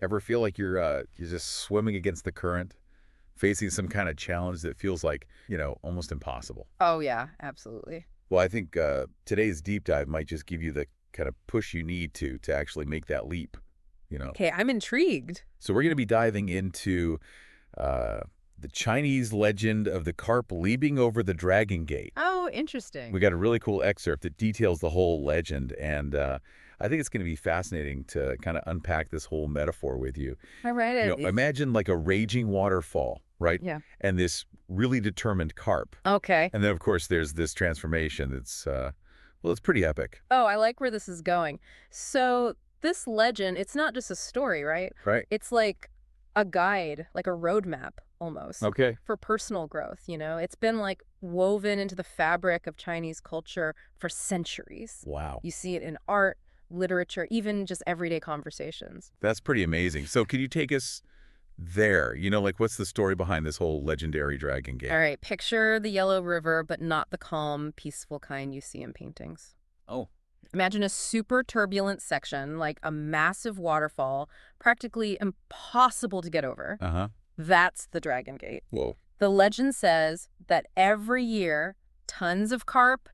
Ever feel like you're just swimming against the current, facing some kind of challenge that feels like, almost impossible? Oh, yeah, absolutely. Well, I think today's deep dive might just give you the kind of push you need to actually make that leap. Okay, I'm intrigued. So we're going to be diving into uh, the Chinese legend of the carp leaping over the Dragon Gate. Oh, interesting. We got a really cool excerpt that details the whole legend, and I think it's going to be fascinating to kind of unpack this whole metaphor with you. All right. Imagine like a raging waterfall, right? Yeah. And this really determined carp. Okay. And then, of course, there's this transformation that's, well, it's pretty epic, Oh, I like where this is going. So this legend, it's not just a story, right? right? It's like a guide, like a roadmap almost Okay. for personal growth, It's been like woven into the fabric of Chinese culture for centuries. Wow. You see it in art, literature, even just everyday conversations. That's pretty amazing. So could you take us there? Like what's the story behind this whole legendary Dragon Gate? All right, picture the Yellow River, but not the calm, peaceful kind you see in paintings. Oh, Imagine a super turbulent section, like a massive waterfall, practically impossible to get over. uh-huh. That's the Dragon Gate. Whoa. The legend says that every year, tons of carp,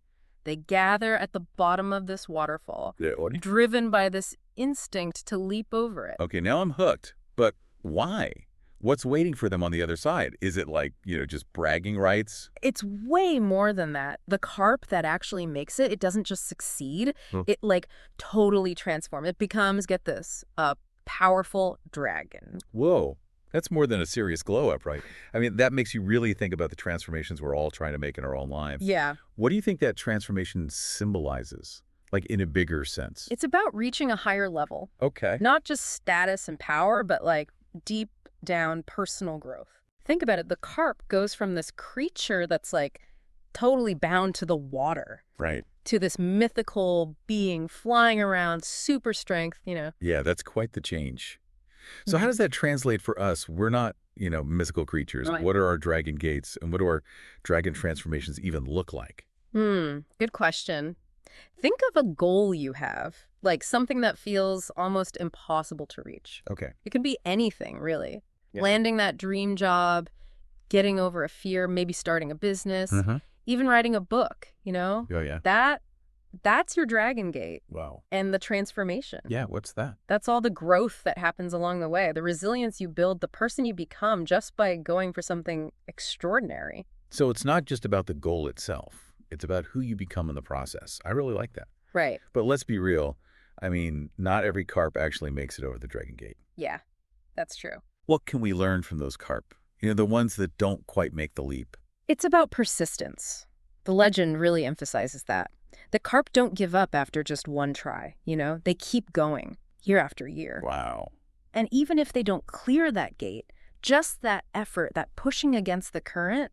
they gather at the bottom of this waterfall, Yeah, what? driven by this instinct to leap over it. Okay, now I'm hooked. But why? What's waiting for them on the other side? Is it like, just bragging rights? It's way more than that. The carp that actually makes it, it doesn't just succeed. Hmm. It like totally transforms. It becomes, get this, a powerful dragon. Whoa. That's more than a serious glow up, right? I mean, that makes you really think about the transformations we're all trying to make in our own lives. Yeah. What do you think that transformation symbolizes, like in a bigger sense? It's about reaching a higher level, Okay. not just status and power, but like deep down personal growth. Think about it. The carp goes from this creature that's like totally bound to the water Right. to this mythical being flying around, super strength. Yeah, that's quite the change. So how does that translate for us? We're not, mythical creatures. Right. What are our dragon gates and what do our dragon transformations even look like? Good question. Think of a goal you have, like something that feels almost impossible to reach. Okay. It can be anything, really. Yeah. Landing that dream job, getting over a fear, maybe starting a business, Uh-huh. even writing a book. Oh, yeah. That's your Dragon Gate Wow. and the transformation. Yeah, what's that? That's all the growth that happens along the way, the resilience you build, the person you become just by going for something extraordinary. So it's not just about the goal itself. It's about who you become in the process. I really like that. Right. But let's be real. I mean, not every carp actually makes it over the Dragon Gate. Yeah, that's true. What can we learn from those carp? The ones that don't quite make the leap. It's about persistence. The legend really emphasizes that. The carp don't give up after just one try, They keep going, year after year. Wow. And even if they don't clear that gate, just that effort, that pushing against the current,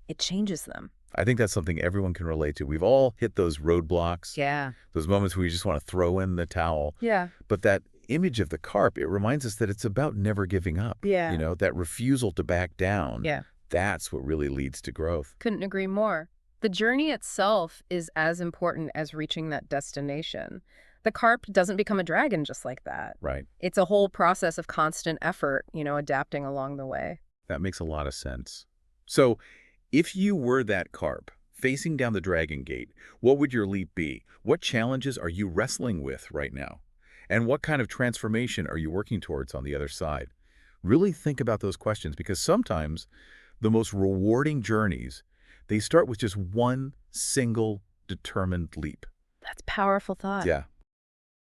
it changes them. I think that's something everyone can relate to. We've all hit those roadblocks, Yeah. those moments where you just want to throw in the towel. Yeah. But that image of the carp, it reminds us that it's about never giving up. Yeah. That refusal to back down. Yeah. That's what really leads to growth. Couldn't agree more. The journey itself is as important as reaching that destination. The carp doesn't become a dragon just like that. Right. It's a whole process of constant effort, adapting along the way. That makes a lot of sense. So if you were that carp facing down the Dragon Gate, what would your leap be? What challenges are you wrestling with right now? And what kind of transformation are you working towards on the other side? Really think about those questions because sometimes the most rewarding journeys, they start with just one single determined leap. That's powerful thought. Yeah.